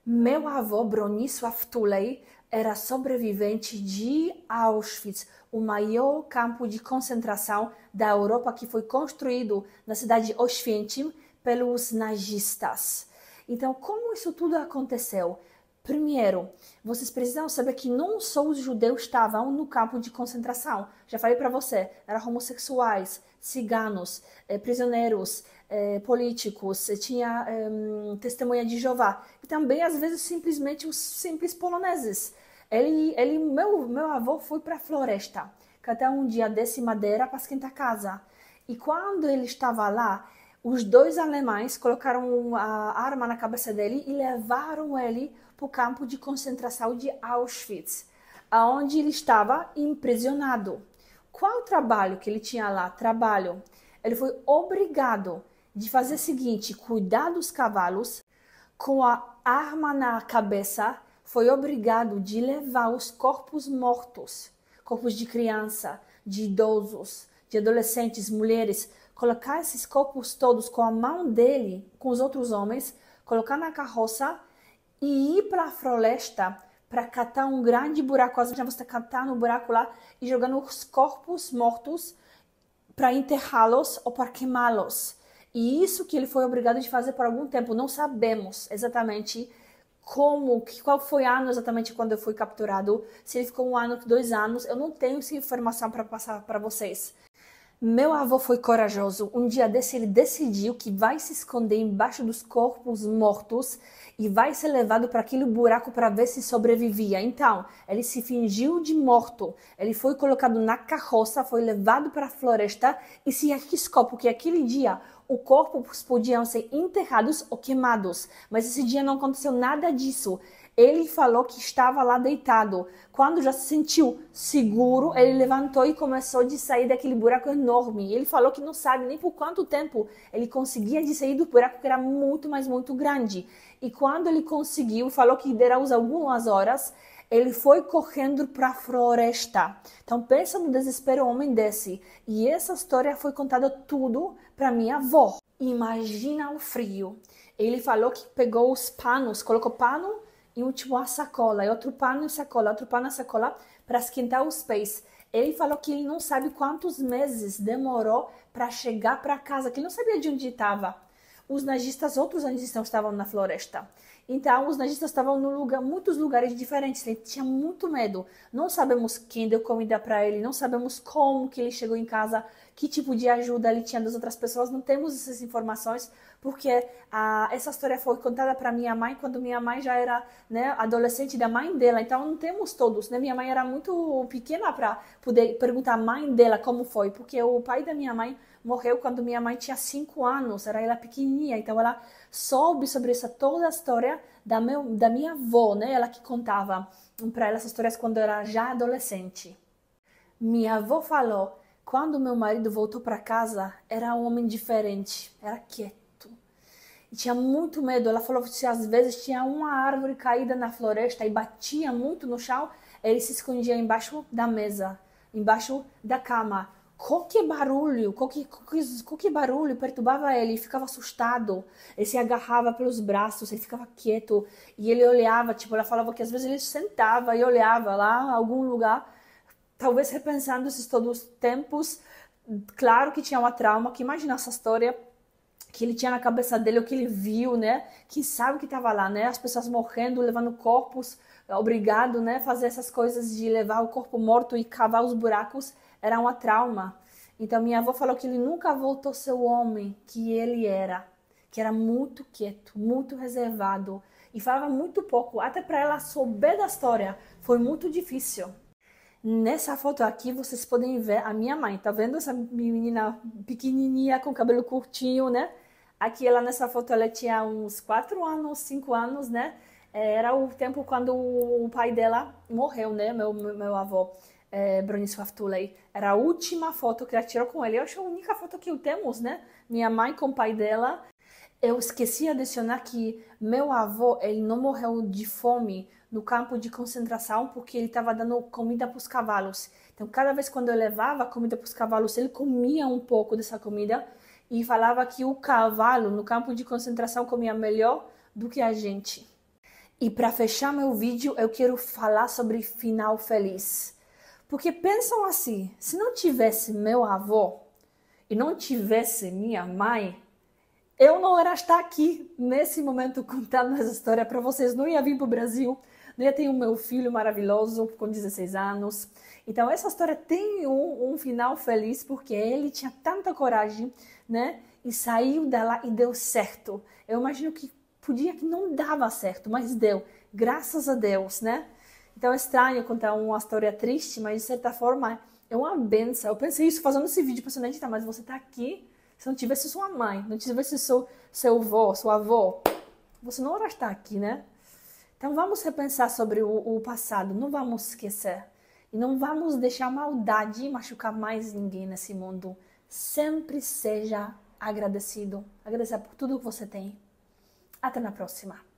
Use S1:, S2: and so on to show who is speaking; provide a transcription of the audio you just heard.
S1: Meu avô, Bronisław Tulej, era sobrevivente de Auschwitz, o maior campo de concentração da Europa que foi construído na cidade de Oświęcim pelos nazistas. Então, como isso tudo aconteceu? Primeiro, vocês precisam saber que não só os judeus estavam no campo de concentração. Já falei para você, eram homossexuais, ciganos, prisioneiros, políticos, tinha testemunha de Jeová. E também, às vezes, simplesmente os simples poloneses. Meu avô foi para a floresta, catar um dia desse madeira para esquentar a casa. E quando ele estava lá, os dois alemães colocaram a arma na cabeça dele e levaram ele para o campo de concentração de Auschwitz, onde ele estava imprisionado. Qual o trabalho que ele tinha lá? Trabalho. Ele foi obrigado de fazer o seguinte: cuidar dos cavalos, com a arma na cabeça, foi obrigado de levar os corpos mortos, corpos de criança, de idosos, de adolescentes, mulheres, colocar esses corpos todos com a mão dele, com os outros homens, colocar na carroça e ir para a floresta para catar um grande buraco. Às vezes você catar no buraco lá e jogando os corpos mortos para enterrá-los ou para queimá-los. E isso que ele foi obrigado a fazer por algum tempo. Não sabemos exatamente qual foi o ano exatamente quando ele foi capturado. Se ele ficou 1 ano, 2 anos, eu não tenho essa informação para passar para vocês. Meu avô foi corajoso. Um dia desse ele decidiu que vai se esconder embaixo dos corpos mortos e vai ser levado para aquele buraco para ver se sobrevivia. Então, ele se fingiu de morto. Ele foi colocado na carroça, foi levado para a floresta e se arriscou, porque aquele dia os corpos podiam ser enterrados ou queimados. Mas esse dia não aconteceu nada disso. Ele falou que estava lá deitado. Quando já se sentiu seguro, ele levantou e começou a sair daquele buraco enorme. Ele falou que não sabe nem por quanto tempo ele conseguia de sair do buraco, que era muito, mas muito grande. E quando ele conseguiu, falou que derá algumas horas, ele foi correndo para a floresta. Então pensa no desespero homem desse. E essa história foi contada tudo para minha avó. Imagina o frio. Ele falou que pegou os panos, colocou pano e uma sacola, e outro pano e sacola, outro pano e sacola para esquentar os pés. Ele falou que ele não sabe quantos meses demorou para chegar para casa, que ele não sabia de onde estava. Outros nazistas estavam na floresta. Então, os nazistas estavam muitos lugares diferentes. Ele tinha muito medo. Não sabemos quem deu comida para ele, não sabemos como que ele chegou em casa, que tipo de ajuda ele tinha das outras pessoas. Não temos essas informações, porque essa história foi contada para minha mãe quando minha mãe já era, né, adolescente da mãe dela. Então, não temos todos, né? Minha mãe era muito pequena para poder perguntar à mãe dela como foi, porque o pai da minha mãe morreu quando minha mãe tinha 5 anos, era ela pequenininha, então ela soube sobre toda a história da minha avó, né? Ela que contava para ela essas histórias quando era já adolescente. Minha avó falou, quando meu marido voltou para casa, era um homem diferente, era quieto. E tinha muito medo. Ela falou que às vezes tinha uma árvore caída na floresta e batia muito no chão, ele se escondia embaixo da mesa, embaixo da cama. Qualquer barulho perturbava ele, ficava assustado, ele se agarrava pelos braços, ele ficava quieto e ele olhava, ela falava que às vezes ele sentava e olhava lá em algum lugar, talvez repensando esses todos os tempos. Claro que tinha uma trauma, que imagina essa história que ele tinha na cabeça dele, o que ele viu, né? Quem sabe que estava lá, né? As pessoas morrendo, levando corpos, obrigado, né? Fazer essas coisas de levar o corpo morto e cavar os buracos. Era uma trauma. Então minha avó falou que ele nunca voltou a ser o homem que ele era, que era muito quieto, muito reservado e falava muito pouco. Até para ela saber da história foi muito difícil. Nessa foto aqui vocês podem ver a minha mãe. Tá vendo essa menina pequenininha com cabelo curtinho, né? Aqui ela nessa foto ela tinha uns 4 anos, 5 anos, né? Era o tempo quando o pai dela morreu, né? Meu avô. Bronisław Tulej. Era a última foto que ela tirou com ele. Eu acho a única foto que temos, né? Minha mãe com o pai dela. Eu esqueci de adicionar que meu avô, ele não morreu de fome no campo de concentração porque ele estava dando comida para os cavalos. Então, cada vez quando eu levava comida para os cavalos, ele comia um pouco dessa comida e falava que o cavalo no campo de concentração comia melhor do que a gente. E para fechar meu vídeo, eu quero falar sobre final feliz. Porque pensam assim, se não tivesse meu avô e não tivesse minha mãe, eu não era estar aqui nesse momento contando essa história para vocês. Não ia vir para o Brasil, não ia ter o meu filho maravilhoso com 16 anos. Então essa história tem um final feliz porque ele tinha tanta coragem, né? E saiu dela e deu certo. Eu imagino que podia que não dava certo, mas deu. Graças a Deus, né? Então é estranho contar uma história triste, mas de certa forma é uma benção. Eu pensei isso fazendo esse vídeo, pensando, tá, mas você tá aqui, se não tivesse sua mãe, não tivesse seu avô, sua avó, você não ia estar aqui, né? Então vamos repensar sobre o passado, não vamos esquecer. E não vamos deixar a maldade machucar mais ninguém nesse mundo. Sempre seja agradecido. Agradecer por tudo que você tem. Até na próxima.